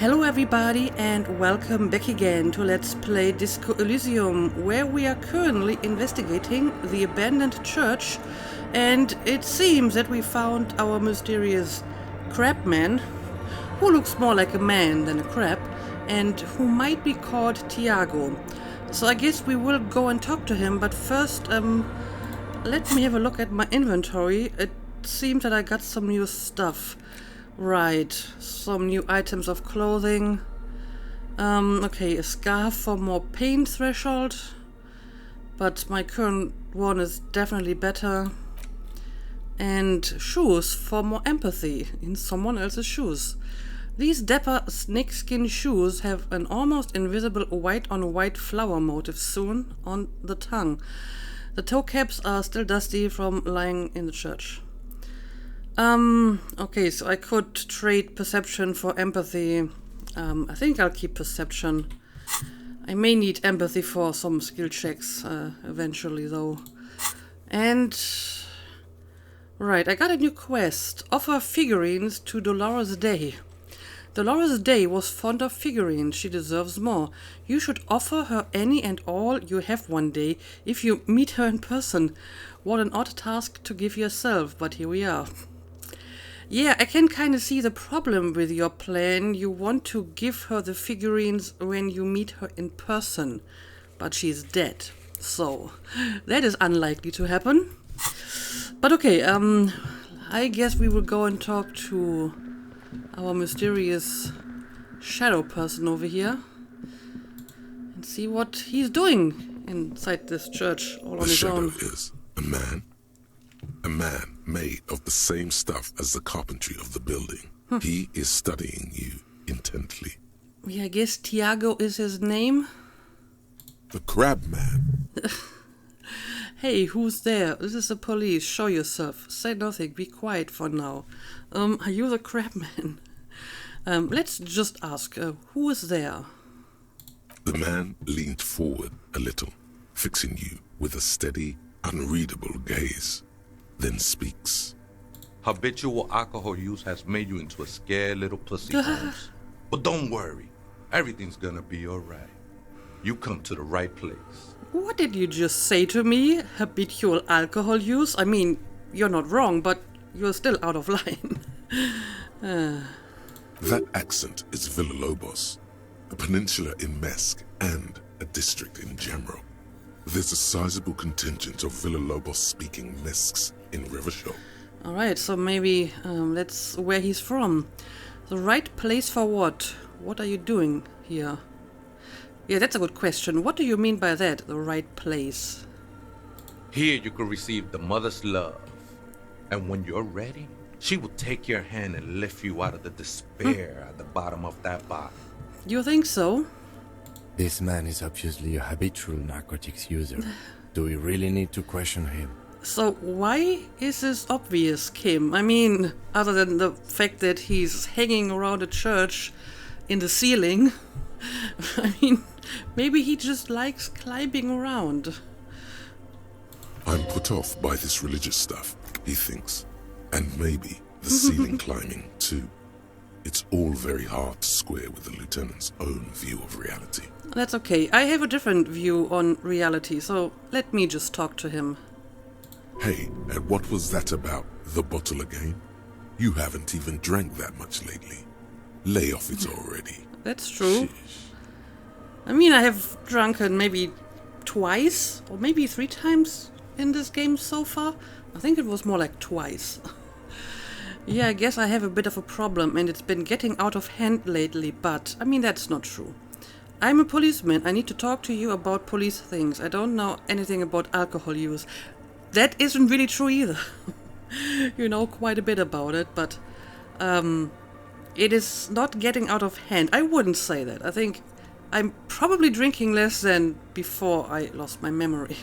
Hello everybody and welcome back again to Let's Play Disco Elysium, where we are currently investigating the abandoned church, and it seems that we found our mysterious crabman, who looks more like a man than a crab, and who might be called Tiago. So I guess we will go and talk to him, but first, let me have a look at my inventory. It seems that I got some new stuff. Right, some new items of clothing. Okay, a scarf for more pain threshold, but my current one is definitely better. And shoes for more empathy in someone else's shoes. These dapper snakeskin shoes have an almost invisible white-on-white flower motif sewn on the tongue. The toe caps are still dusty from lying in the church. Okay, so I could trade perception for empathy. I think I'll keep perception. I may need empathy for some skill checks, eventually though. And... right, I got a new quest. Offer figurines to Dolores Day. Dolores Day was fond of figurines. She deserves more. You should offer her any and all you have one day if you meet her in person. What an odd task to give yourself, but here we are. Yeah, I can kind of see the problem with your plan. You want to give her the figurines when you meet her in person, but she's dead. So, that is unlikely to happen. But okay, I guess we will go and talk to our mysterious shadow person over here and see what he's doing inside this church all on his own. The shadow is a man made of the same stuff as the carpentry of the building. He is studying you intently. Yeah, I guess Tiago is his name. The crab man. Hey, who's there? This is the police. Show yourself. Say nothing. Be quiet for now. Are you the crabman? Let's just ask, who is there? The man leaned forward a little, fixing you with a steady, unreadable gaze, then speaks. Habitual alcohol use has made you into a scared little pussy, Holmes. But don't worry. Everything's gonna be alright. You come to the right place. What did you just say to me? Habitual alcohol use? I mean, you're not wrong, but you're still out of line. That accent is Villalobos, a peninsula in Mesk and a district in general. There's a sizable contingent of Villalobos-speaking Mesks in Rivershow. Alright, so maybe that's where he's from. The right place for what? What are you doing here? Yeah, that's a good question. What do you mean by that, the right place? Here you can receive the mother's love. And when you're ready, she will take your hand and lift you out of the despair at the bottom of that bottle. You think so? This man is obviously a habitual narcotics user. Do we really need to question him? So why is this obvious, Kim? I mean, other than the fact that he's hanging around a church in the ceiling. I mean, maybe he just likes climbing around. I'm put off by this religious stuff, he thinks. And maybe the ceiling climbing, too. It's all very hard to square with the lieutenant's own view of reality. That's okay. I have a different view on reality, so let me just talk to him. Hey, and what was that about? The bottle again? You haven't even drank that much lately. Lay off it already. That's true. Sheesh. I mean, I have drunken maybe twice, or maybe 3 times in this game so far. I think it was more like twice. Yeah, I guess I have a bit of a problem, and it's been getting out of hand lately, but, I mean, that's not true. I'm a policeman. I need to talk to you about police things. I don't know anything about alcohol use. That isn't really true either. You know quite a bit about it, but it is not getting out of hand. I wouldn't say that. I think I'm probably drinking less than before I lost my memory.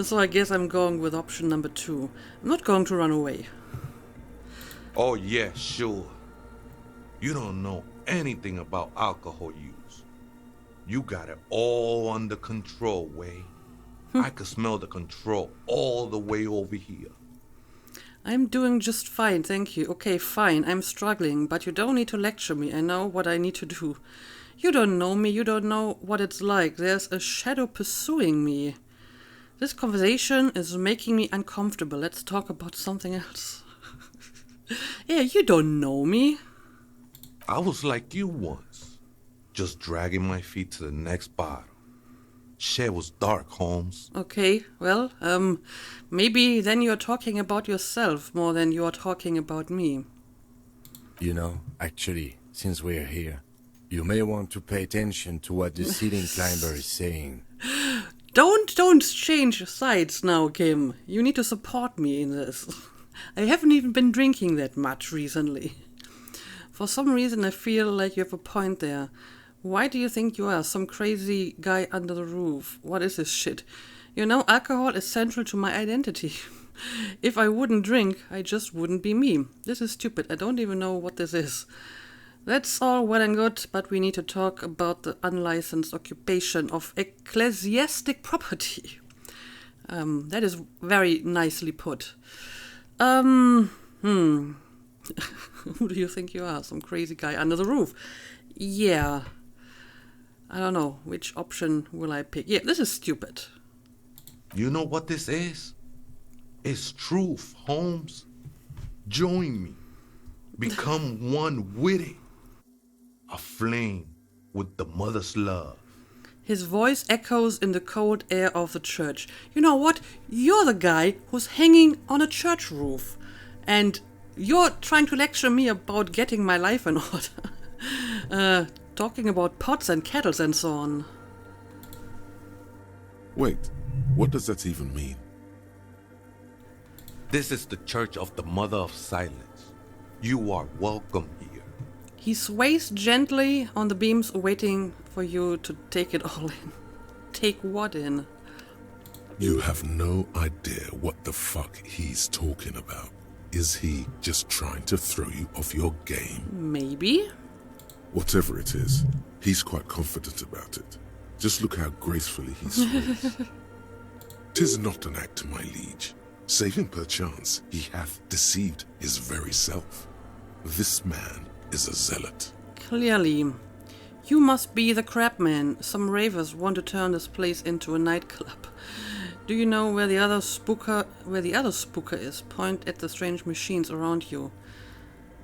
So I guess I'm going with option number 2. I'm not going to run away. Oh yeah, sure. You don't know anything about alcohol use. You got it all under control, Way. I could smell the control all the way over here. I'm doing just fine, thank you. Okay, fine, I'm struggling, but you don't need to lecture me. I know what I need to do. You don't know me, you don't know what it's like. There's a shadow pursuing me. This conversation is making me uncomfortable. Let's talk about something else. Yeah, you don't know me. I was like you once, just dragging my feet to the next bottle. Shit was dark, Holmes. Okay, well, maybe then you're talking about yourself more than you're talking about me. You know, actually, since we're here, you may want to pay attention to what the ceiling climber is saying. Don't change sides now, Kim. You need to support me in this. I haven't even been drinking that much recently. For some reason I feel like you have a point there. Why do you think you are some crazy guy under the roof? What is this shit? You know, alcohol is central to my identity. If I wouldn't drink, I just wouldn't be me. This is stupid. I don't even know what this is. That's all well and good, but we need to talk about the unlicensed occupation of ecclesiastic property. That is very nicely put. Who do you think you are? Some crazy guy under the roof? Yeah. I don't know. Which option will I pick? Yeah, this is stupid. You know what this is? It's truth, Holmes. Join me. Become one with it. A flame with the mother's love. His voice echoes in the cold air of the church. You know what? You're the guy who's hanging on a church roof. And you're trying to lecture me about getting my life in order. Talking about pots and kettles and so on. Wait, what does that even mean? This is the Church of the Mother of Silence. You are welcome here. He sways gently on the beams, waiting for you to take it all in. Take what in? You have no idea what the fuck he's talking about. Is he just trying to throw you off your game? Maybe. Whatever it is, he's quite confident about it. Just look how gracefully he sways. 'Tis not an act, my liege. Save him perchance, he hath deceived his very self. This man is a zealot. Clearly. You must be the crabman. Some ravers want to turn this place into a nightclub. Do you know where the other spooker is? Point at the strange machines around you.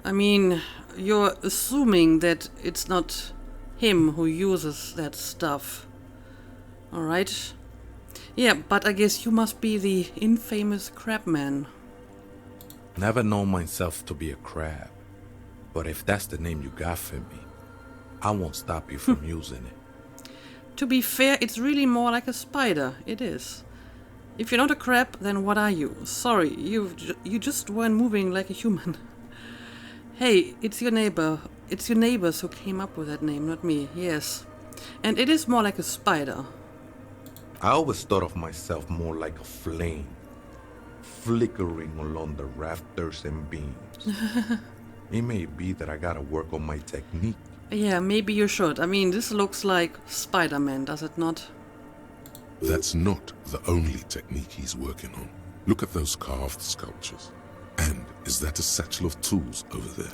I mean, you're assuming that it's not him who uses that stuff. Alright? Yeah, but I guess you must be the infamous crabman. Never known myself to be a crab. But if that's the name you got for me, I won't stop you from using it. To be fair, it's really more like a spider. It is. If you're not a crab, then what are you? Sorry, you just weren't moving like a human. Hey, it's your neighbor. It's your neighbors who came up with that name, not me. Yes. And it is more like a spider. I always thought of myself more like a flame, flickering along the rafters and beams. It may be that I gotta work on my technique. Yeah, maybe you should. I mean, this looks like Spider-Man, does it not? That's not the only technique he's working on. Look at those carved sculptures. And is that a satchel of tools over there?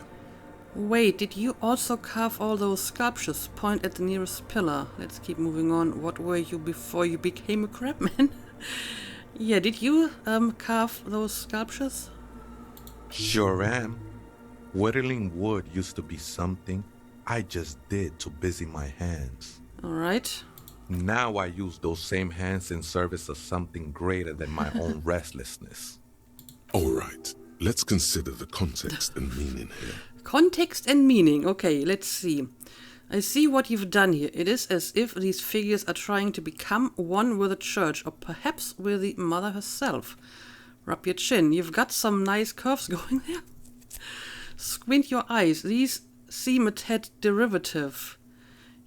Wait, did you also carve all those sculptures? Point at the nearest pillar. Let's keep moving on. What were you before you became a crabman? Yeah, did you carve those sculptures? Sure am. Whittling wood used to be something I just did to busy my hands. Alright. Now I use those same hands in service of something greater than my own restlessness. All right, let's consider the context and meaning here. Context and meaning. Okay, let's see. I see what you've done here. It is as if these figures are trying to become one with the church, or perhaps with the mother herself. Rub your chin. You've got some nice curves going there. Squint your eyes. These seem a tad derivative.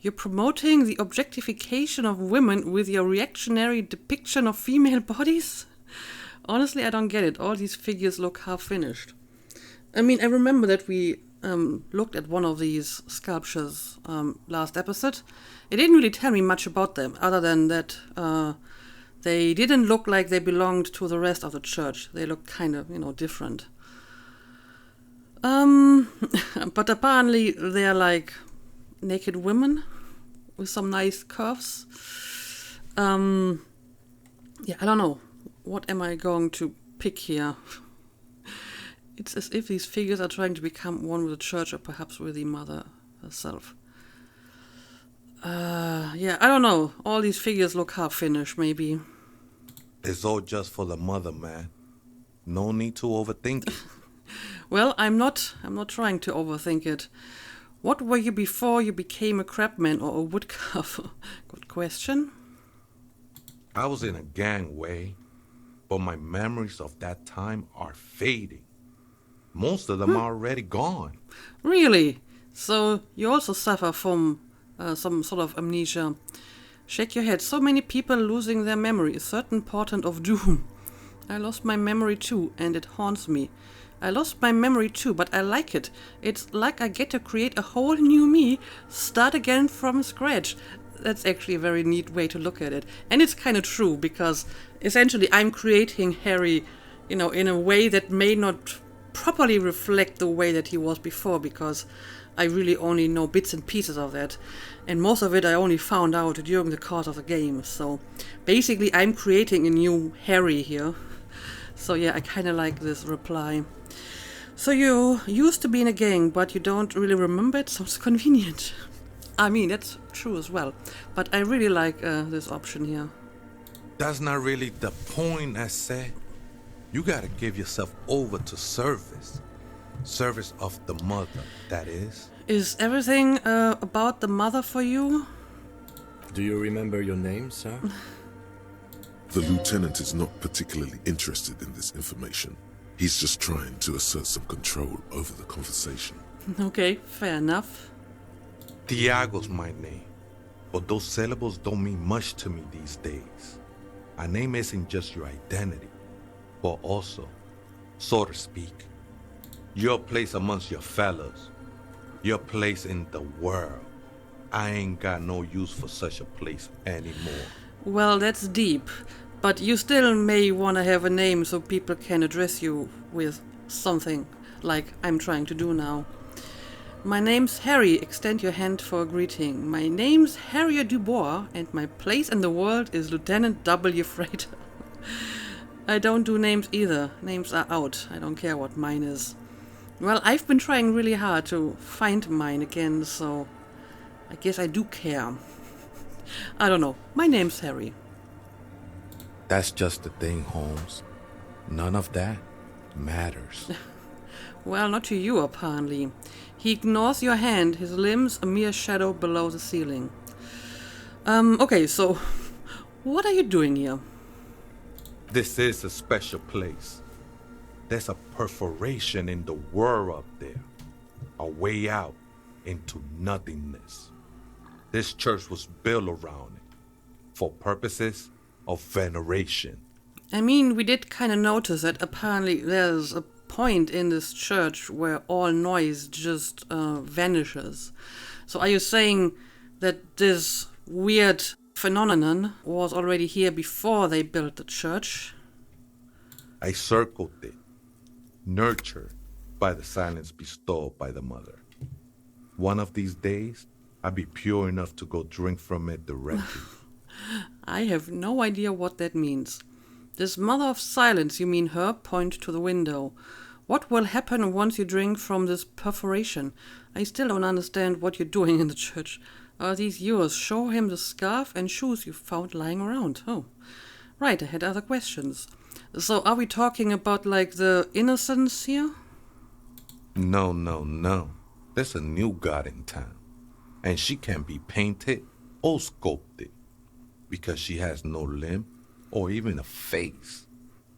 You're promoting the objectification of women with your reactionary depiction of female bodies? Honestly, I don't get it. All these figures look half-finished. I mean, I remember that we looked at one of these sculptures last episode. It didn't really tell me much about them, other than that They didn't look like they belonged to the rest of the church. They looked kind of, different. But apparently they're like naked women with some nice curves. Yeah, I don't know. What am I going to pick here? It's as if these figures are trying to become one with the church or perhaps with the mother herself. Yeah, I don't know. All these figures look half-finished, maybe. It's all just for the mother, man. No need to overthink it. Well, I'm not trying to overthink it. What were you before you became a crabman or a woodcarver? Good question. I was in a gangway, but my memories of that time are fading. Most of them are already gone. Really? So you also suffer from some sort of amnesia. Shake your head. So many people losing their memory, a certain portent of doom. I lost my memory too, and it haunts me. I lost my memory too, but I like it. It's like I get to create a whole new me, start again from scratch. That's actually a very neat way to look at it. And it's kind of true, because essentially I'm creating Harry, in a way that may not properly reflect the way that he was before, because I really only know bits and pieces of that. And most of it I only found out during the course of the game. So basically I'm creating a new Harry here. So yeah, I kind of like this reply. So you used to be in a gang, but you don't really remember it? Sounds convenient. I mean, that's true as well. But I really like this option here. That's not really the point, I said. You gotta give yourself over to service. Service of the mother, that is. Is everything about the mother for you? Do you remember your name, sir? The lieutenant is not particularly interested in this information. He's just trying to assert some control over the conversation. Okay, fair enough. Tiago's my name, but those syllables don't mean much to me these days. A name isn't just your identity, but also, so to speak, your place amongst your fellows, your place in the world. I ain't got no use for such a place anymore. Well, that's deep. But you still may want to have a name so people can address you with something, like I'm trying to do now. My name's Harry, extend your hand for a greeting. My name's Harriet Dubois, and my place in the world is Lieutenant W. Freighter. I don't do names either. Names are out. I don't care what mine is. Well, I've been trying really hard to find mine again, so I guess I do care. I don't know. My name's Harry. That's just the thing, Holmes. None of that matters. Well, not to you, apparently. He ignores your hand, his limbs a mere shadow below the ceiling. Okay, so what are you doing here? This is a special place. There's a perforation in the world up there. A way out into nothingness. This church was built around it for purposes of veneration. I mean, we did kind of notice that apparently there's a point in this church where all noise just vanishes. So are you saying that this weird phenomenon was already here before they built the church? I circled it, nurtured by the silence bestowed by the mother. One of these days, I'll be pure enough to go drink from it directly. I have no idea what that means. This mother of silence, you mean her, point to the window. What will happen once you drink from this perforation? I still don't understand what you're doing in the church. Are these yours? Show him the scarf and shoes you found lying around. Oh, right, I had other questions. So are we talking about, like, the innocence here? No. There's a new god in town. And she can be painted or sculpted. Because she has no limb or even a face.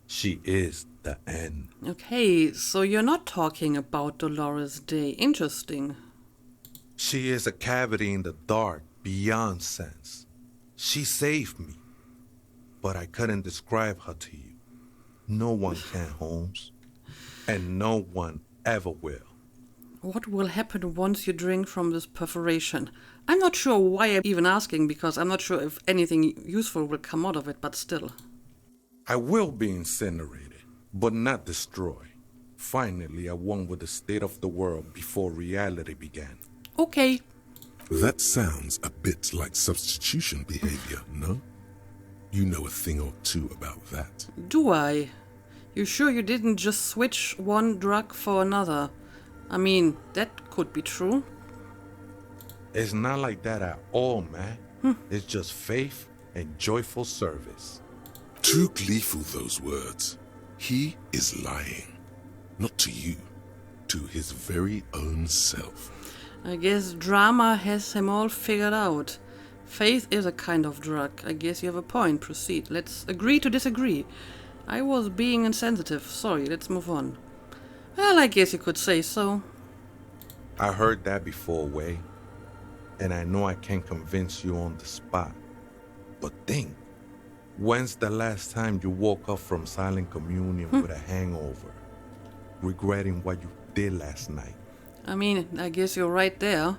She is the end. Okay, so you're not talking about Dolores Day. Interesting. She is a cavity in the dark beyond sense. She saved me. But I couldn't describe her to you. No one can, Holmes. And no one ever will. What will happen once you drink from this perforation? I'm not sure why I'm even asking, because I'm not sure if anything useful will come out of it, but still. I will be incinerated, but not destroyed. Finally, I won with the state of the world before reality began. Okay. That sounds a bit like substitution behavior, no? You know a thing or two about that. Do I? You sure you didn't just switch one drug for another? I mean, that could be true. It's not like that at all, man. It's just faith and joyful service. Too gleeful, those words. He is lying. Not to you, to his very own self. I guess drama has him all figured out. Faith is a kind of drug. I guess you have a point. Proceed. Let's agree to disagree. I was being insensitive. Sorry, let's move on. Well, I guess you could say so. I heard that before, Way. And I know I can't convince you on the spot. But think, when's the last time you woke up from silent communion with a hangover, regretting what you did last night? I mean, I guess you're right there.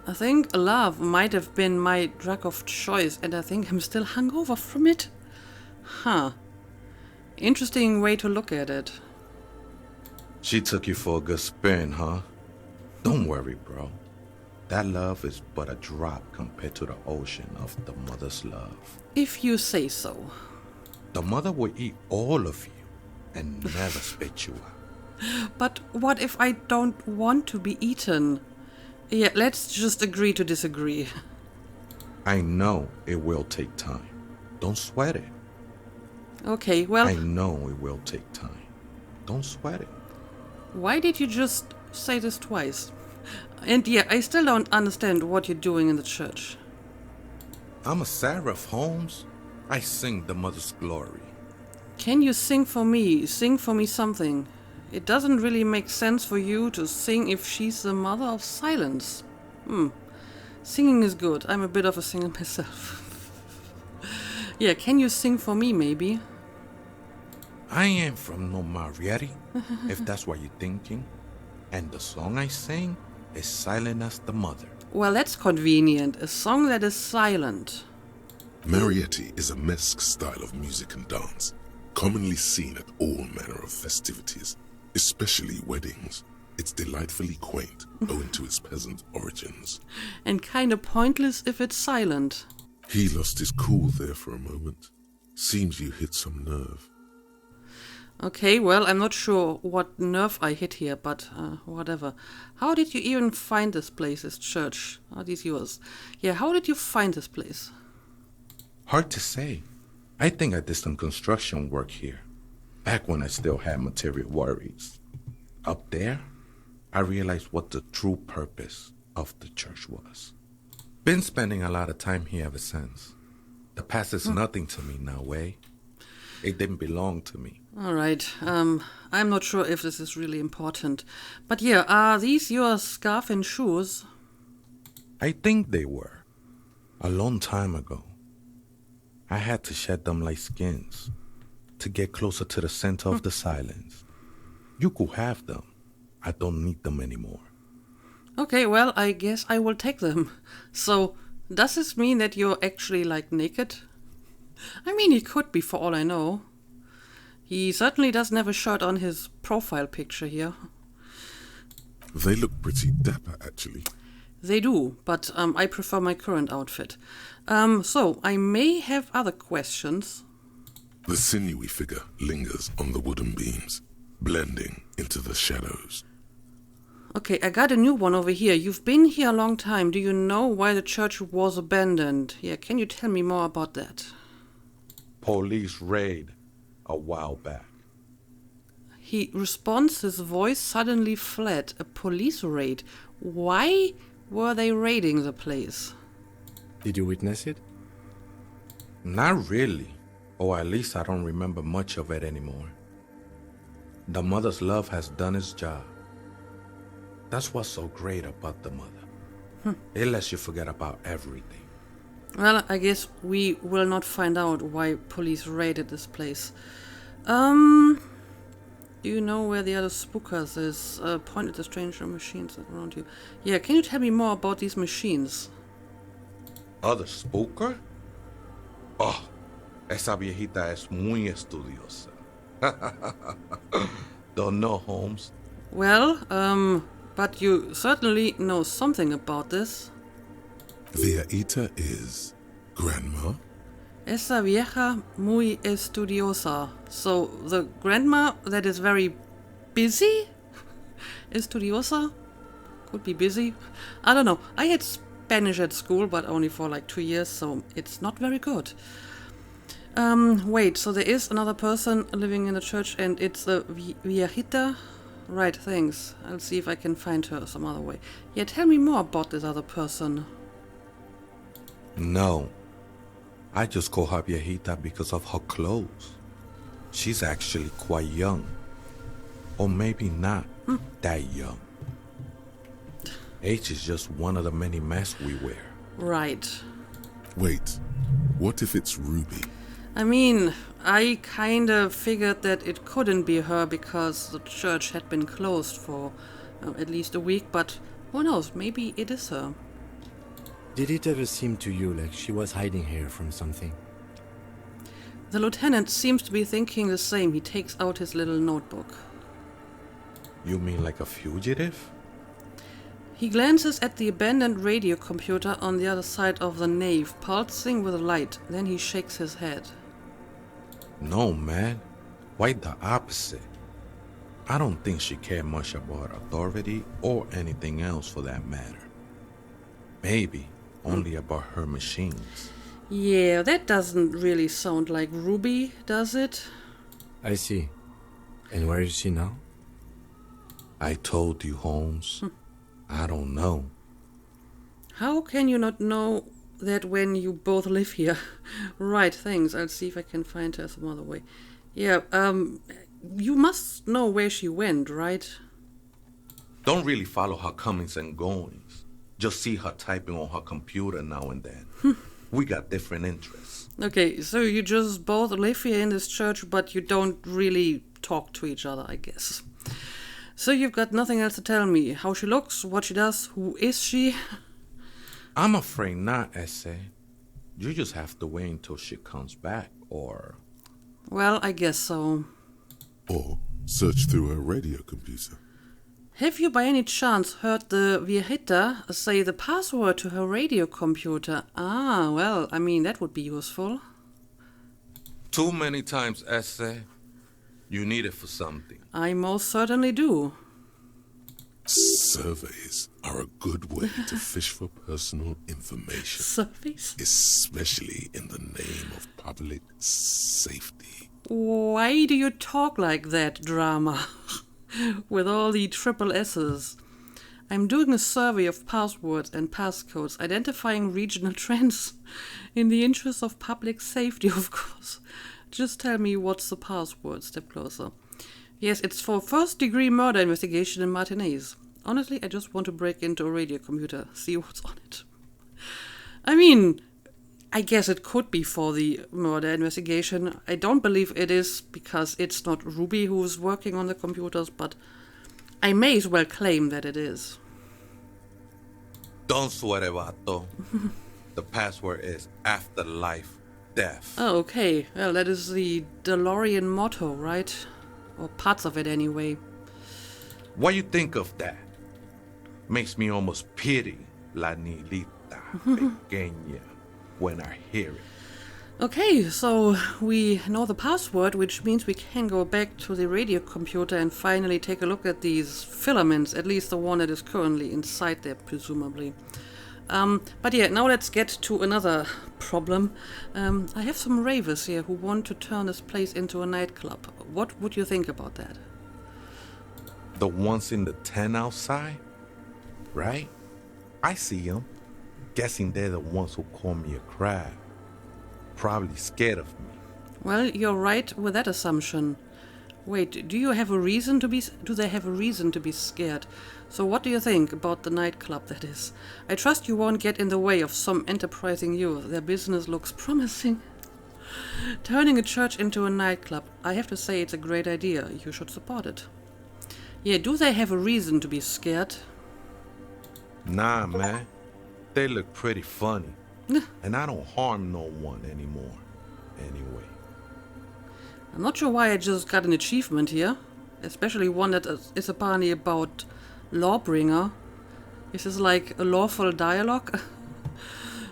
I think love might have been my drug of choice, and I think I'm still hungover from it. Huh. Interesting way to look at it. She took you for a good spin, huh? Don't worry, bro. That love is but a drop compared to the ocean of the mother's love. If you say so. The mother will eat all of you and never spit you out. But what if I don't want to be eaten? Yeah, let's just agree to disagree. I know it will take time. Don't sweat it. Okay, well, I know it will take time. Don't sweat it. why did you just say this twice? And yeah, I still don't understand what you're doing in the church. I'm a seraph, Holmes. I sing the mother's glory. Can you sing for me? Sing for me something. It doesn't really make sense for you to sing if she's the mother of silence. Singing is good. I'm a bit of a singer myself. Yeah, can you sing for me, maybe? I ain't from no Marietti, if that's what you're thinking. And the song I sing is silent as the mother. Well, that's convenient. A song that is silent. Marietti is a mesque style of music and dance, commonly seen at all manner of festivities, especially weddings. It's delightfully quaint, owing to its peasant origins. And kinda pointless if it's silent. He lost his cool there for a moment. Seems you hit some nerve. Okay, well, I'm not sure what nerve I hit here, but whatever. How did you even find this place, this church? Are these yours? Yeah, how did you find this place? Hard to say. I think I did some construction work here, back when I still had material worries. Up there, I realized what the true purpose of the church was. Been spending a lot of time here ever since. The past is nothing to me now, Way. It didn't belong to me. All right, I'm not sure if this is really important. But yeah, are these your scarf and shoes? I think they were. A long time ago. I had to shed them like skins to get closer to the center of the silence. You could have them. I don't need them anymore. Okay, well, I guess I will take them. So, does this mean that you're actually, like, naked? I mean, he could be, for all I know. He certainly doesn't have a shirt on his profile picture here. They look pretty dapper, actually. They do, but I prefer my current outfit. So, I may have other questions. The sinewy figure lingers on the wooden beams, blending into the shadows. Okay, I got a new one over here. You've been here a long time. Do you know why the church was abandoned? Yeah, can you tell me more about that? Police raid a while back. He responds, his voice suddenly fled. A police raid. Why were they raiding the place? Did you witness it? Not really, or at least I don't remember much of it anymore. The mother's love has done its job. That's what's so great about the mother. It lets you forget about everything. Well, I guess we will not find out why police raided this place. Do you know where the other spookers is? Point at the stranger machines around you. Yeah, can you tell me more about these machines? Other spooker? Oh, esa viejita es muy estudiosa. Don't know, Holmes. Well, but you certainly know something about this. Viejita is grandma? Esa vieja muy estudiosa. So, the grandma that is very busy? Estudiosa? Could be busy. I don't know. I had Spanish at school, but only for like 2 years, so it's not very good. Wait, so there is another person living in the church, and it's the viejita? Right, thanks. I'll see if I can find her some other way. Yeah, tell me more about this other person. No. I just call her viejita because of her clothes. She's actually quite young. Or maybe not that young. Age is just one of the many masks we wear. Right. Wait, what if it's Ruby? I mean, I kinda figured that it couldn't be her because the church had been closed for at least a week, but who knows, maybe it is her. Did it ever seem to you like she was hiding here from something? The lieutenant seems to be thinking the same. He takes out his little notebook. You mean like a fugitive? He glances at the abandoned radio computer on the other side of the nave, pulsing with a light. Then he shakes his head. No, man. Quite the opposite. I don't think she cared much about authority or anything else for that matter. Maybe only about her machines. Yeah, that doesn't really sound like Ruby, does it? I see. And where is she now? I told you, Holmes. I don't know. How can you not know that when you both live here? Right, thanks. I'll see if I can find her some other way. Yeah, you must know where she went, right? Don't really follow her comings and goings. Just see her typing on her computer now and then. We got different interests. Okay, so you just both live here in this church, but you don't really talk to each other, I guess. So you've got nothing else to tell me. How she looks, what she does, who is she? I'm afraid not, Essay. You just have to wait until she comes back, or... Well, I guess so. Or search through her radio computer. Have you by any chance heard the viejita say the password to her radio computer? Ah, well, I mean, that would be useful. Too many times, Essay. You need it for something. I most certainly do. Surveys are a good way to fish for personal information, Surveys? especially in the name of public safety. Why do you talk like that, drama? With all the triple S's. I'm doing a survey of passwords and passcodes, identifying regional trends in the interest of public safety, of course. Just tell me what's the password. Step closer. Yes, it's for first-degree murder investigation in Martinez. Honestly, I just want to break into a radio computer, see what's on it. I mean, I guess it could be for the murder investigation. I don't believe it is, because it's not Ruby who's working on the computers, but I may as well claim that it is. Don't sweat it, vato. The password is afterlife death. Oh, okay. Well, that is the DeLorean motto, right? Or parts of it, anyway. What you think of that? Makes me almost pity La Nilita Pequeña when I hear it. Okay, so we know the password, which means we can go back to the radio computer and finally take a look at these filaments, at least the one that is currently inside there, presumably. But yeah, now let's get to another problem. I have some ravers here who want to turn this place into a nightclub. What would you think about that? The ones in the tent outside? Right? I see them. Guessing they're the ones who call me a crab. Probably scared of me. Well, you're right with that assumption. Wait, do they have a reason to be scared? So what do you think about the nightclub, that is? I trust you won't get in the way of some enterprising youth. Their business looks promising. Turning a church into a nightclub. I have to say it's a great idea. You should support it. Yeah, do they have a reason to be scared? Nah, man. They look pretty funny. And I don't harm no one anymore. Anyway. I'm not sure why I just got an achievement here. Especially one that is apparently about Lawbringer. Is this like a lawful dialogue?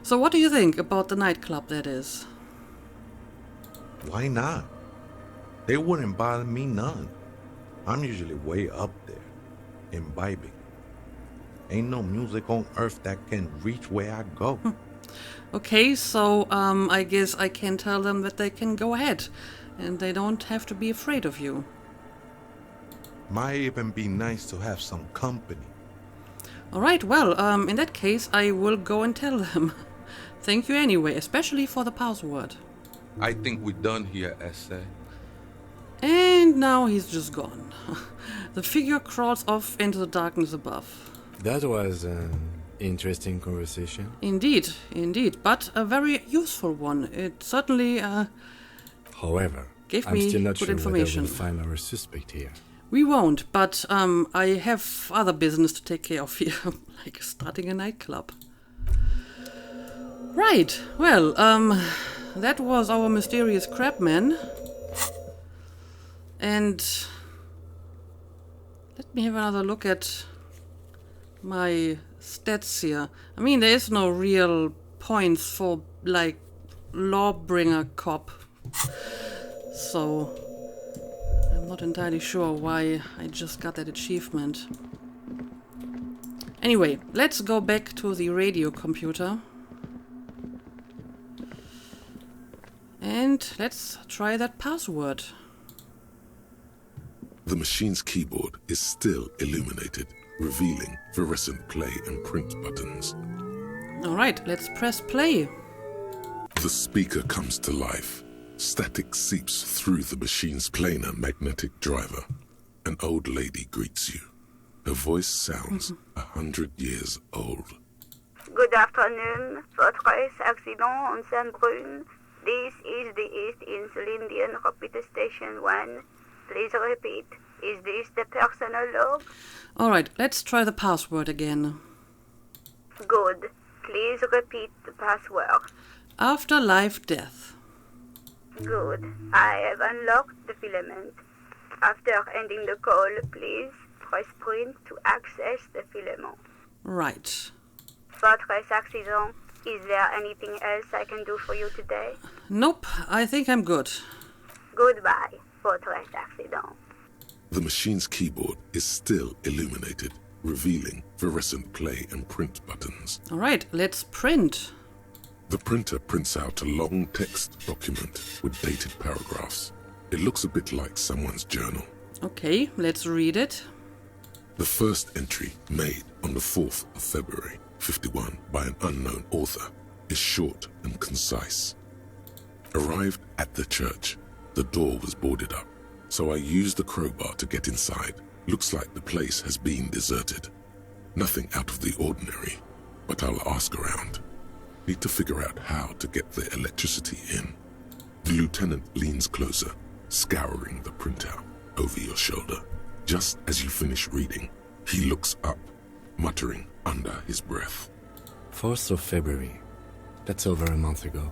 So what do you think about the nightclub that is? Why not? They wouldn't bother me none. I'm usually way up there, imbibing. Ain't no music on earth that can reach where I go. Okay, so I guess I can tell them that they can go ahead. And they don't have to be afraid of you. Might even be nice to have some company. Alright, well, in that case, I will go and tell them. Thank you anyway, especially for the password. I think we're done here, Essay. And now he's just gone. The figure crawls off into the darkness above. That was an interesting conversation. Indeed, indeed, but a very useful one. It certainly However, gave I'm me still not good sure information. whether we'll find our suspect here. We won't, but I have other business to take care of here, like starting a nightclub. Right, well, that was our mysterious crabman. And let me have another look at my stats here. I mean, there is no real points for, like, Lawbringer cop. So I'm not entirely sure why I just got that achievement. Anyway, let's go back to the radio computer. And let's try that password. The machine's keyboard is still illuminated, revealing fluorescent play and print buttons. Alright, let's press play. The speaker comes to life. Static seeps through the machine's planar magnetic driver. An old lady greets you. Her voice sounds 100 years old. Good afternoon, Fortress Accident on Saint-Brune. This is the East Insulindian Repeater Station 1. Please repeat. Is this the personal log? Alright, let's try the password again. Good. Please repeat the password. After life death. Good. I have unlocked the filament. After ending the call, please press print to access the filament. Right. Fortress Accident, is there anything else I can do for you today? Nope, I think I'm good. Goodbye, Fortress Accident. The machine's keyboard is still illuminated, revealing fluorescent play and print buttons. Alright, let's print. The printer prints out a long text document with dated paragraphs. It looks a bit like someone's journal. Okay, let's read it. The first entry, made on the 4th of February, 51, by an unknown author, is short and concise. Arrived at the church, the door was boarded up, so I used the crowbar to get inside. Looks like the place has been deserted. Nothing out of the ordinary, but I'll ask around. Need to figure out how to get the electricity in. The lieutenant leans closer, scouring the printout over your shoulder. Just as you finish reading, he looks up, muttering under his breath. 4th of February. That's over a month ago.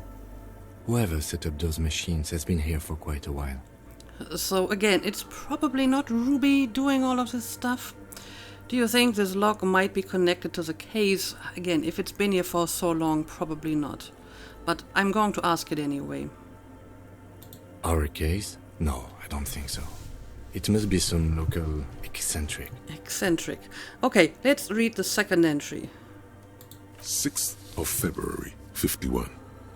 Whoever set up those machines has been here for quite a while. So again, it's probably not Ruby doing all of this stuff. Do you think this log might be connected to the case? Again, if it's been here for so long, probably not. But I'm going to ask it anyway. Our case? No, I don't think so. It must be some local eccentric. Eccentric. Okay, let's read the second entry. 6th of February, 51.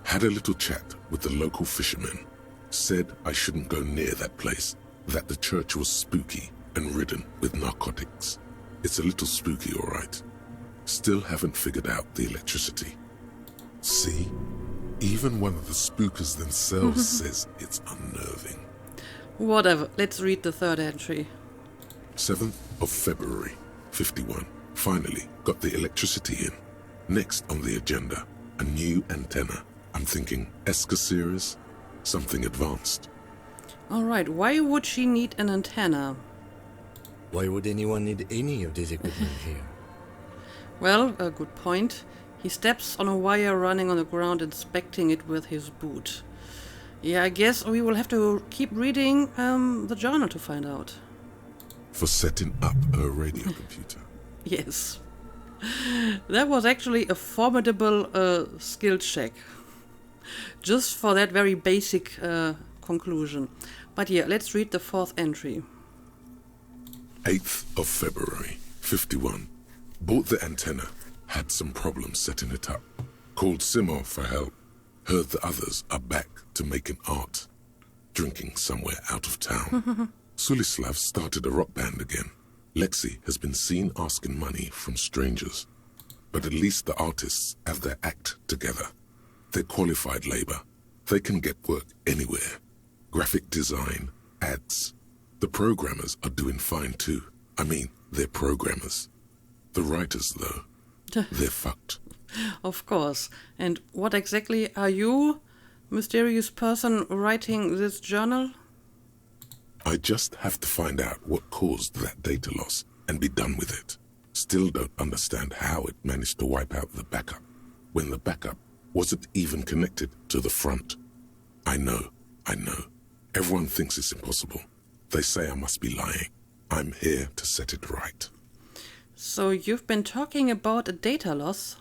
Had a little chat with the local fishermen. Said I shouldn't go near that place, that the church was spooky and ridden with narcotics. It's a little spooky, all right. Still haven't figured out the electricity. See? Even one of the spookers themselves says it's unnerving. Whatever, let's read the third entry. 7th of February, 51. Finally got the electricity in. Next on the agenda, a new antenna. I'm thinking Esca series. Something advanced. Alright, why would she need an antenna? Why would anyone need any of this equipment here? Well, a good point. He steps on a wire running on the ground, inspecting it with his boot. Yeah, I guess we will have to keep reading the journal to find out. For setting up a radio computer. Yes. That was actually a formidable skill check. Just for that very basic conclusion. But yeah, let's read the fourth entry. 8th of February, 51. Bought the antenna. Had some problems setting it up. Called Simo for help. Heard the others are back to making art. Drinking somewhere out of town. Sulislav started a rock band again. Lexi has been seen asking money from strangers. But at least the artists have their act together. They're qualified labor. They can get work anywhere. Graphic design, ads. The programmers are doing fine too. I mean, they're programmers. The writers, though, they're fucked. Of course. And what exactly are you, mysterious person, writing this journal? I just have to find out what caused that data loss and be done with it. Still don't understand how it managed to wipe out the backup, when the backup wasn't even connected to the front. I know. Everyone thinks it's impossible. They say I must be lying. I'm here to set it right. So you've been talking about a data loss?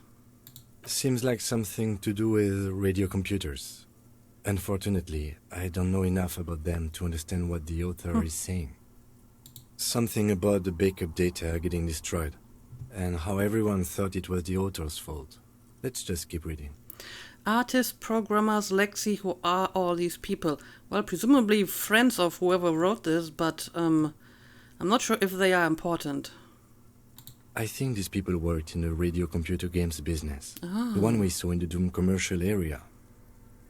Seems like something to do with radio computers. Unfortunately, I don't know enough about them to understand what the author is saying. Something about the backup data getting destroyed, and how everyone thought it was the author's fault. Let's just keep reading. Artists, programmers, Lexi, who are all these people? Well, presumably friends of whoever wrote this, but I'm not sure if they are important. I think these people worked in the radio computer games business. The one we saw in the Doom commercial area.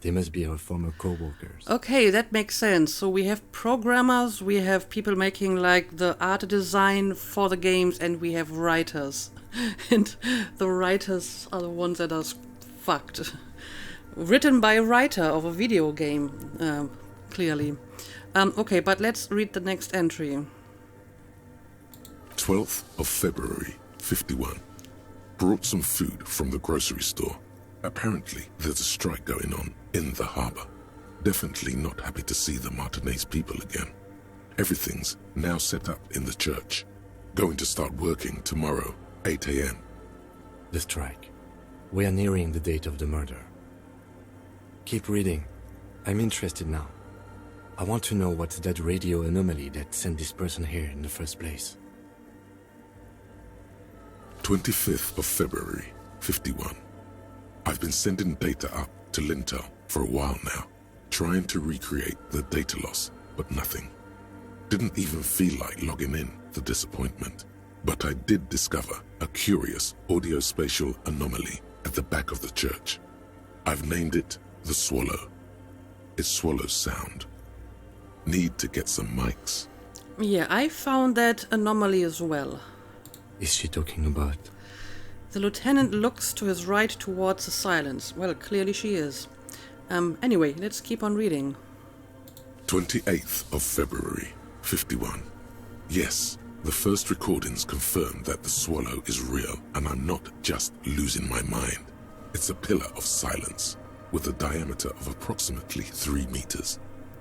They must be our former co-workers. Okay, that makes sense. So we have programmers, we have people making like the art design for the games, and we have writers. And the writers are the ones that are fucked. Written by a writer of a video game, clearly. Okay, but let's read the next entry. 12th of February, 51. Brought some food from the grocery store. Apparently, there's a strike going on in the harbor. Definitely not happy to see the Martinez people again. Everything's now set up in the church. Going to start working tomorrow, 8 a.m. The strike. We are nearing the date of the murder. Keep reading. I'm interested now. I want to know what's that radio anomaly that sent this person here in the first place. 25th of February, 51. I've been sending data up to Lintel for a while now, trying to recreate the data loss, but nothing. Didn't even feel like logging in, the disappointment. But I did discover a curious audio-spatial anomaly at the back of the church. I've named it the Swallow. It swallows sound. Need to get some mics. Yeah, I found that anomaly as well. Is she talking about? The lieutenant looks to his right towards the silence. Well, clearly she is. Anyway, let's keep on reading. 28th of February, 51. Yes, the first recordings confirm that the Swallow is real, and I'm not just losing my mind. It's a pillar of silence, with a diameter of approximately 3 meters.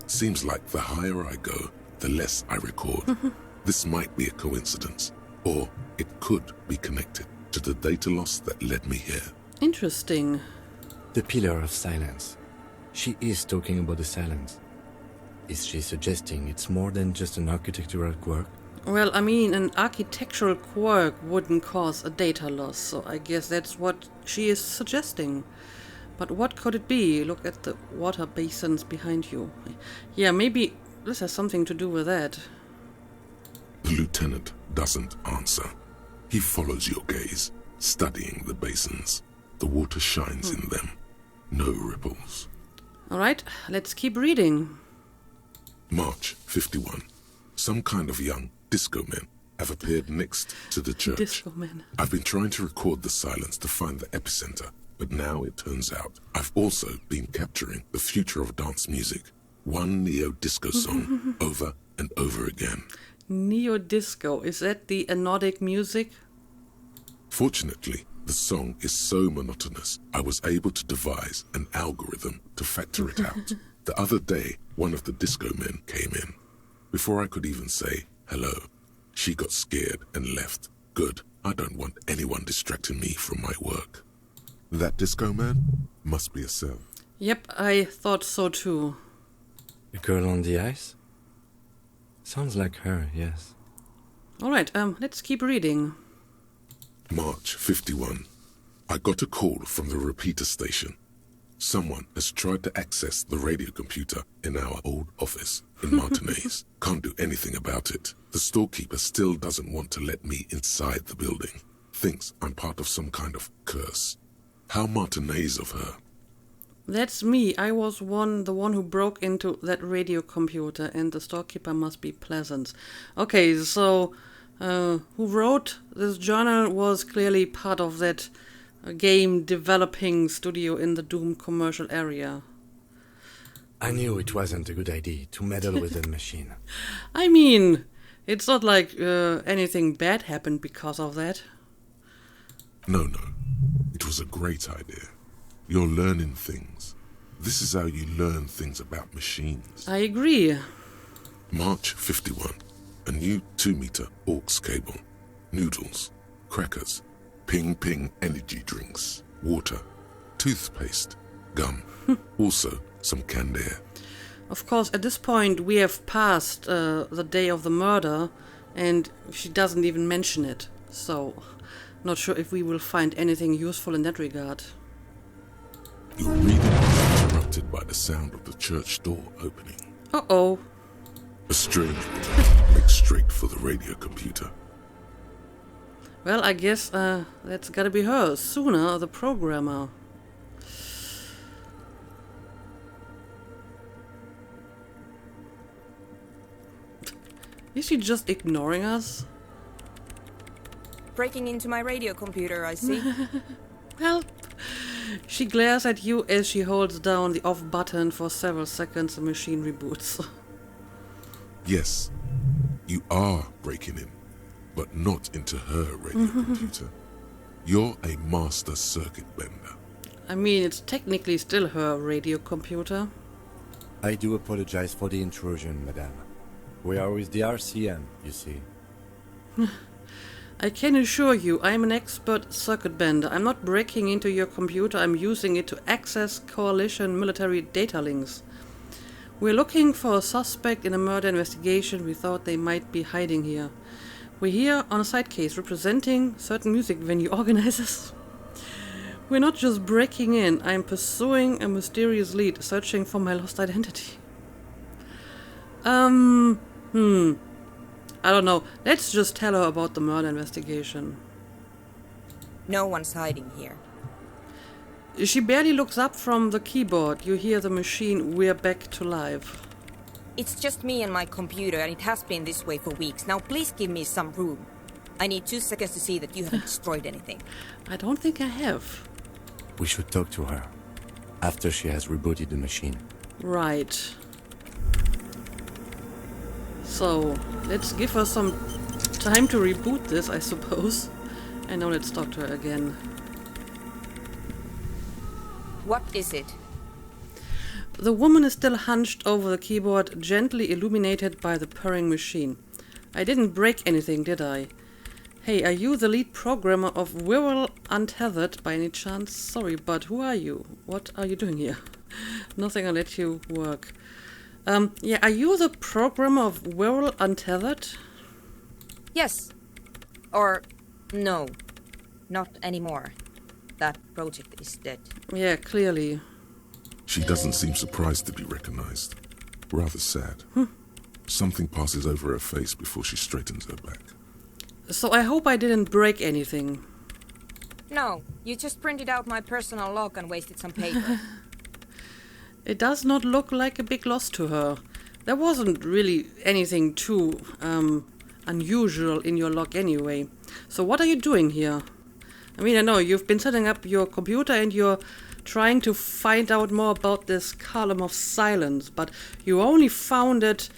Seems like the higher I go, the less I record. This might be a coincidence, or it could be connected to the data loss that led me here. Interesting. The pillar of silence. She is talking about the silence. Is she suggesting it's more than just an architectural quirk? Well, I mean, an architectural quirk wouldn't cause a data loss, so I guess that's what she is suggesting. But what could it be? Look at the water basins behind you. Yeah, maybe this has something to do with that. The lieutenant doesn't answer. He follows your gaze, studying the basins. The water shines in them. No ripples. Alright, let's keep reading. March 51. Some kind of young disco men have appeared next to the church. Disco man. I've been trying to record the silence to find the epicenter, But now it turns out I've also been capturing the future of dance music, one neo-disco song over and over again. Neo-disco, is that the anodic music? Fortunately, the song is so monotonous, I was able to devise an algorithm to factor it out. The other day, one of the disco men came in. Before I could even say hello, she got scared and left. Good, I don't want anyone distracting me from my work. That disco man must be a cell. Yep, I thought so too. The girl on the ice? Sounds like her, yes. Alright, let's keep reading. March 51. I got a call from the repeater station. Someone has tried to access the radio computer in our old office in Martinez. Can't do anything about it. The storekeeper still doesn't want to let me inside the building. Thinks I'm part of some kind of curse. How Martinez of her. That's me. I was the one who broke into that radio computer, and the storekeeper must be Pleasant. Okay, so who wrote this journal was clearly part of that game developing studio in the doomed commercial area. I knew it wasn't a good idea to meddle with the machine. I mean, it's not like anything bad happened because of that. No. It was a great idea. You're learning things. This is how you learn things about machines. I agree. March 51. A new 2-meter aux cable. Noodles. Crackers. Ping energy drinks. Water. Toothpaste. Gum. Also some canned air. Of course, at this point, we have passed the day of the murder, and she doesn't even mention it. So, not sure if we will find anything useful in that regard. Your reading is interrupted by the sound of the church door opening. Uh-oh. A strange woman makes straight for the radio computer. Well, I guess that's gotta be her, Soona, the programmer. Is she just ignoring us? Breaking into my radio computer, I see. Help! She glares at you as she holds down the off button for several seconds. The machine reboots. Yes, you are breaking in, but not into her radio computer. You're a master circuit bender. I mean, it's technically still her radio computer. I do apologize for the intrusion, madame. We are with the RCM, you see. I can assure you, I'm an expert circuit bender. I'm not breaking into your computer, I'm using it to access coalition military data links. We're looking for a suspect in a murder investigation. We thought they might be hiding here. We're here on a side case representing certain music venue organizers. We're not just breaking in, I'm pursuing a mysterious lead, searching for my lost identity. I don't know. Let's just tell her about the murder investigation. No one's hiding here. She barely looks up from the keyboard. You hear the machine, we're back to life. It's just me and my computer, and it has been this way for weeks. Now please give me some room. I need 2 seconds to see that you haven't destroyed anything. I don't think I have. We should talk to her after she has rebooted the machine. Right. So, let's give her some time to reboot this, I suppose. And now let's talk to her again. What is it? The woman is still hunched over the keyboard, gently illuminated by the purring machine. I didn't break anything, did I? Hey, are you the lead programmer of Wirral Untethered by any chance? Sorry, but who are you? What are you doing here? Nothing, I'll let you work. Yeah, are you the programmer of Wirral Untethered? Yes. Or no. Not anymore. That project is dead. Yeah, clearly. She doesn't seem surprised to be recognized. Rather sad. Something passes over her face before she straightens her back. So I hope I didn't break anything. No, you just printed out my personal log and wasted some paper. It does not look like a big loss to her. There wasn't really anything too unusual in your log anyway. So what are you doing here? I mean, I know you've been setting up your computer and you're trying to find out more about this column of silence, but you only found it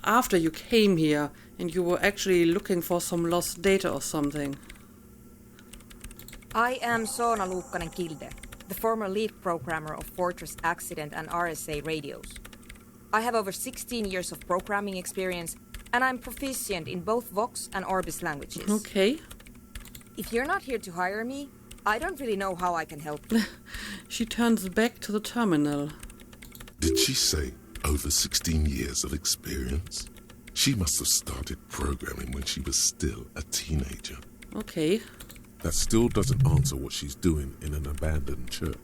after you came here and you were actually looking for some lost data or something. I am Soona Kilde, the former lead programmer of Fortress Accident and RSA radios. I have over 16 years of programming experience, and I'm proficient in both Vox and Orbis languages. Okay. If you're not here to hire me, I don't really know how I can help you. She turns back to the terminal. Did she say over 16 years of experience? She must have started programming when she was still a teenager. Okay. That still doesn't answer what she's doing in an abandoned church.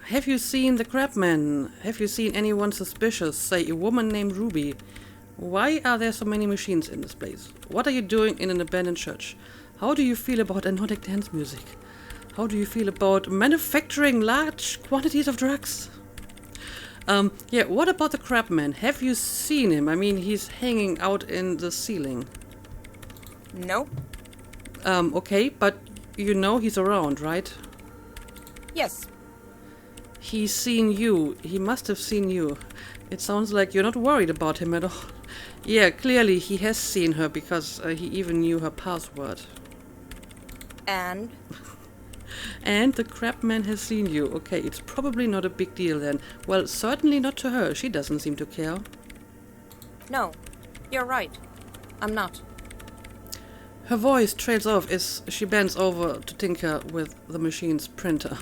Have you seen the Crabman? Have you seen anyone suspicious, say a woman named Ruby? Why are there so many machines in this place? What are you doing in an abandoned church? How do you feel about hypnotic dance music? How do you feel about manufacturing large quantities of drugs? Yeah, what about the Crabman? Have you seen him? I mean, he's hanging out in the ceiling. No? Okay, but you know he's around, right? Yes. He's seen you. He must have seen you. It sounds like you're not worried about him at all. Yeah, clearly he has seen her because he even knew her password. And? And the Crabman has seen you. Okay, it's probably not a big deal then. Well, certainly not to her. She doesn't seem to care. No, you're right. I'm not. Her voice trails off as she bends over to tinker with the machine's printer.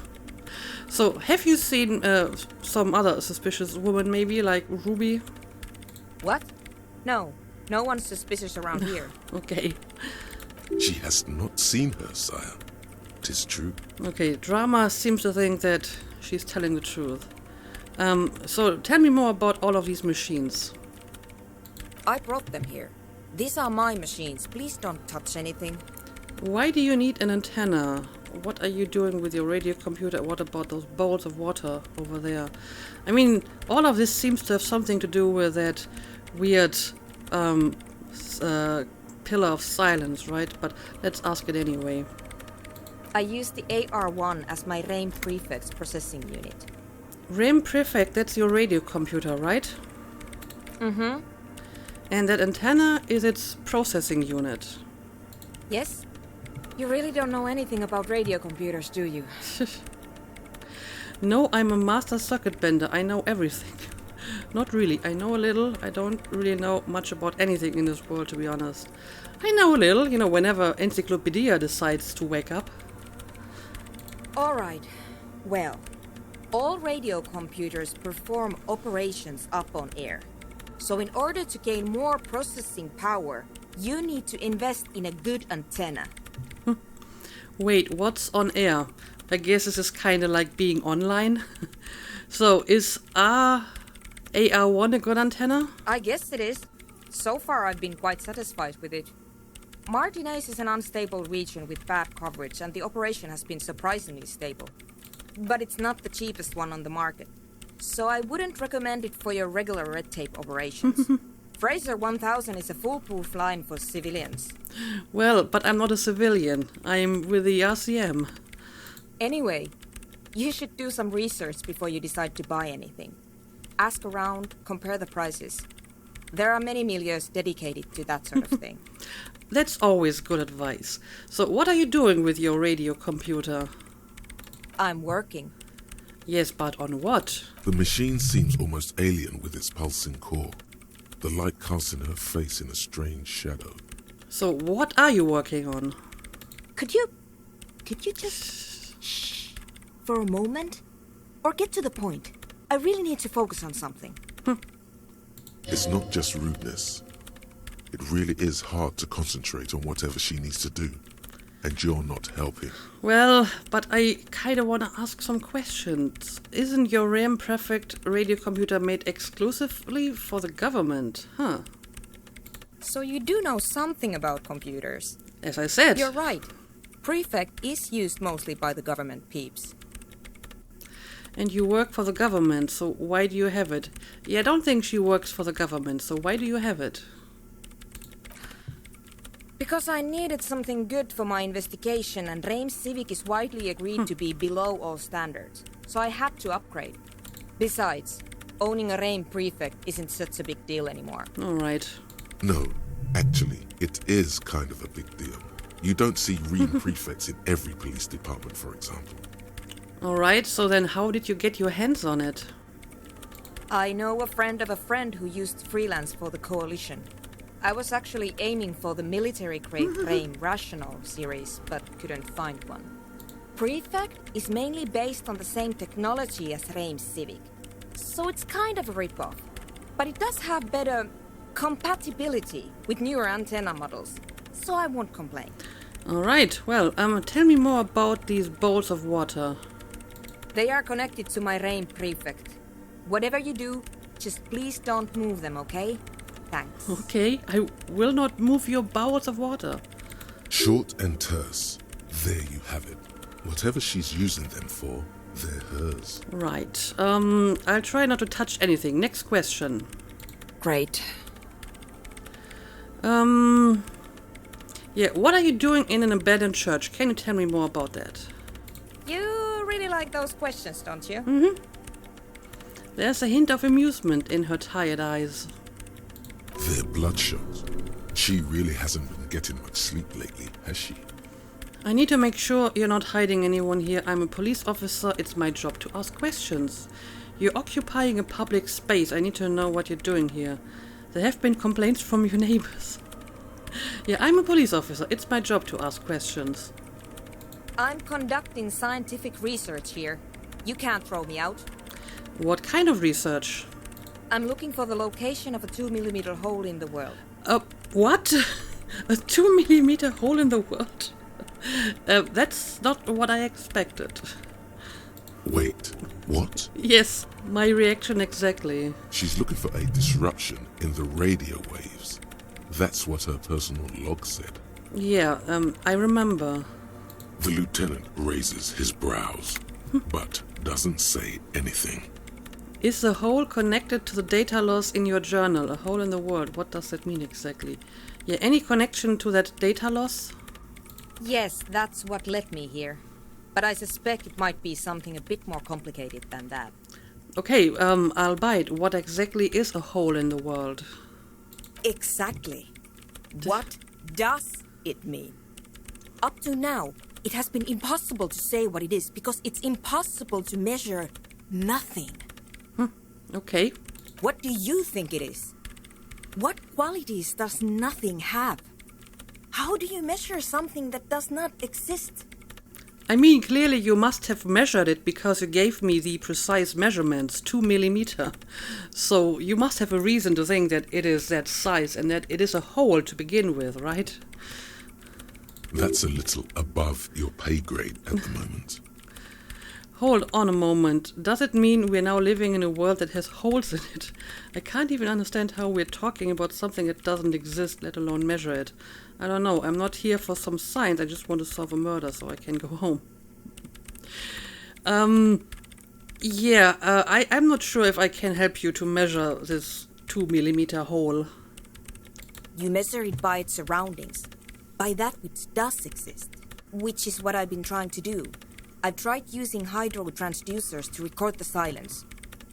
So, have you seen some other suspicious woman, maybe, like Ruby? What? No. No one's suspicious around here. Okay. She has not seen her, sire. 'Tis true. Okay, Drama seems to think that she's telling the truth. So, tell me more about all of these machines. I brought them here. These are my machines. Please don't touch anything. Why do you need an antenna? What are you doing with your radio computer? What about those bowls of water over there? I mean, all of this seems to have something to do with that weird pillar of silence, right? But let's ask it anyway. I use the AR-1 as my RAIM prefix processing unit. RAIM Prefect, that's your radio computer, right? Mm-hmm. And that antenna is its processing unit. Yes? You really don't know anything about radio computers, do you? No, I'm a master circuit bender. I know everything. Not really. I know a little. I don't really know much about anything in this world, to be honest. I know a little, you know, whenever Encyclopedia decides to wake up. All right. Well, all radio computers perform operations up on air. So in order to gain more processing power, you need to invest in a good antenna. Wait, what's on air? I guess this is kind of like being online. So is AR-1 a good antenna? I guess it is. So far I've been quite satisfied with it. Martinez is an unstable region with bad coverage and the operation has been surprisingly stable. But it's not the cheapest one on the market. So I wouldn't recommend it for your regular red tape operations. Fraser 1000 is a foolproof line for civilians. Well, but I'm not a civilian. I'm with the RCM. Anyway, you should do some research before you decide to buy anything. Ask around, compare the prices. There are many milieus dedicated to that sort of thing. That's always good advice. So what are you doing with your radio computer? I'm working. Yes, but on what? The machine seems almost alien with its pulsing core. The light casts in her face in a strange shadow. So what are you working on? Could you just shh for a moment? Or get to the point. I really need to focus on something. It's not just rudeness. It really is hard to concentrate on whatever she needs to do. And you're not helping. Well, but I kind of want to ask some questions. Isn't your RAM Prefect radio computer made exclusively for the government? Huh. So you do know something about computers. As I said. You're right. Prefect is used mostly by the government peeps. And you work for the government, so why do you have it? Yeah, I don't think she works for the government, so why do you have it? Because I needed something good for my investigation, and Reims Civic is widely agreed to be below all standards, so I had to upgrade. Besides, owning a Reims prefect isn't such a big deal anymore. All right. No, actually, it is kind of a big deal. You don't see ream prefects in every police department, for example. All right, so then how did you get your hands on it? I know a friend of a friend who used freelance for the Coalition. I was actually aiming for the military-grade Reims Rational series, but couldn't find one. Prefect is mainly based on the same technology as Reims Civic, so it's kind of a rip-off. But it does have better compatibility with newer antenna models, so I won't complain. All right, well, tell me more about these bowls of water. They are connected to my Reims prefect. Whatever you do, just please don't move them, okay? Thanks. Okay, I will not move your bowls of water. Short and terse. There you have it. Whatever she's using them for, they're hers. Right, I'll try not to touch anything. Next question. Great. Yeah, what are you doing in an abandoned church? Can you tell me more about that? You really like those questions, don't you? Mm-hmm. There's a hint of amusement in her tired eyes. They're bloodshot. She really hasn't been getting much sleep lately, has she? I need to make sure you're not hiding anyone here. I'm a police officer. It's my job to ask questions. You're occupying a public space. I need to know what you're doing here. There have been complaints from your neighbors. Yeah, I'm a police officer. It's my job to ask questions. I'm conducting scientific research here. You can't throw me out. What kind of research? I'm looking for the location of a 2mm hole in the world. What? A 2mm hole in the world? That's not what I expected. Wait, what? Yes, my reaction exactly. She's looking for a disruption in the radio waves. That's what her personal log said. Yeah, I remember. The lieutenant raises his brows, but doesn't say anything. Is the hole connected to the data loss in your journal? A hole in the world. What does that mean exactly? Yeah, any connection to that data loss? Yes, that's what led me here. But I suspect it might be something a bit more complicated than that. Okay, I'll bite. What exactly is a hole in the world? Exactly. What does it mean? Up to now, it has been impossible to say what it is because it's impossible to measure nothing. Okay. What do you think it is? What qualities does nothing have? How do you measure something that does not exist? I mean, clearly you must have measured it because you gave me the precise measurements, 2mm. So you must have a reason to think that it is that size and that it is a hole to begin with, right? That's a little above your pay grade at the moment. Hold on a moment. Does it mean we're now living in a world that has holes in it? I can't even understand how we're talking about something that doesn't exist, let alone measure it. I don't know. I'm not here for some science. I just want to solve a murder so I can go home. I'm not sure if I can help you to measure this 2mm hole. You measure it by its surroundings, by that which does exist, which is what I've been trying to do. I've tried using hydro transducers to record the silence,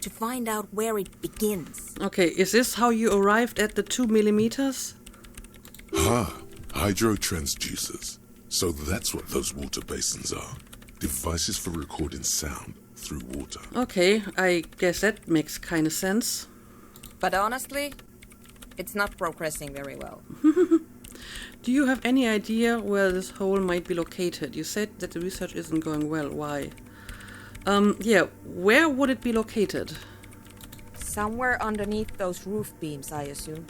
to find out where it begins. Okay, is this how you arrived at the 2mm? Hydro transducers. So that's what those water basins are. Devices for recording sound through water. Okay, I guess that makes kind of sense. But honestly, it's not progressing very well. Do you have any idea where this hole might be located? You said that the research isn't going well. Why? Where would it be located? Somewhere underneath those roof beams, I assume.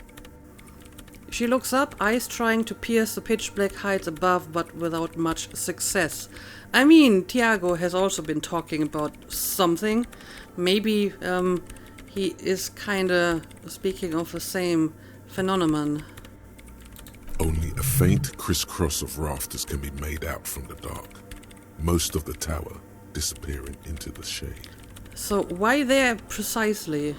She looks up, eyes trying to pierce the pitch-black heights above, but without much success. I mean, Tiago has also been talking about something. Maybe, he is kinda speaking of the same phenomenon. Only a faint crisscross of rafters can be made out from the dark. Most of the tower disappearing into the shade. So why there precisely?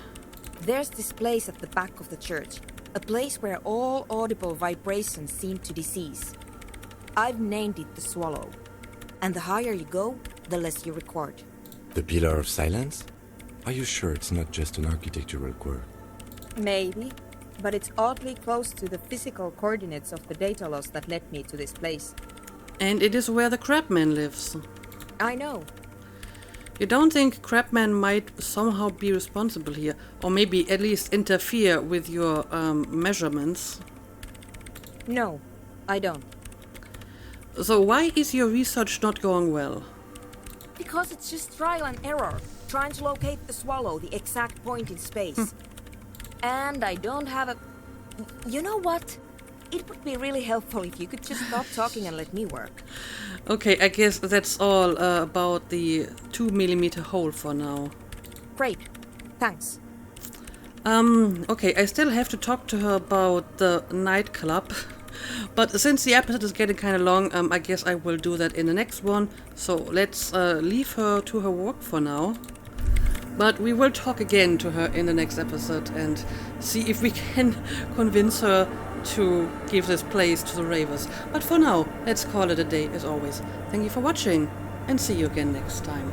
There's this place at the back of the church. A place where all audible vibrations seem to decease. I've named it the Swallow. And the higher you go, the less you record. The Pillar of Silence? Are you sure it's not just an architectural quirk? Maybe, but it's oddly close to the physical coordinates of the data loss that led me to this place. And it is where the Crabman lives. I know. You don't think Crabman might somehow be responsible here? Or maybe at least interfere with your measurements? No, I don't. So why is your research not going well? Because it's just trial and error, trying to locate the Swallow, the exact point in space. And I don't have a... You know what? It would be really helpful if you could just stop talking and let me work. Okay, I guess that's all about the 2mm hole for now. Great. Thanks. Okay, I still have to talk to her about the nightclub. But since the episode is getting kind of long, I guess I will do that in the next one. So let's leave her to her work for now. But we will talk again to her in the next episode and see if we can convince her to give this place to the Ravers. But for now, let's call it a day as always. Thank you for watching and see you again next time.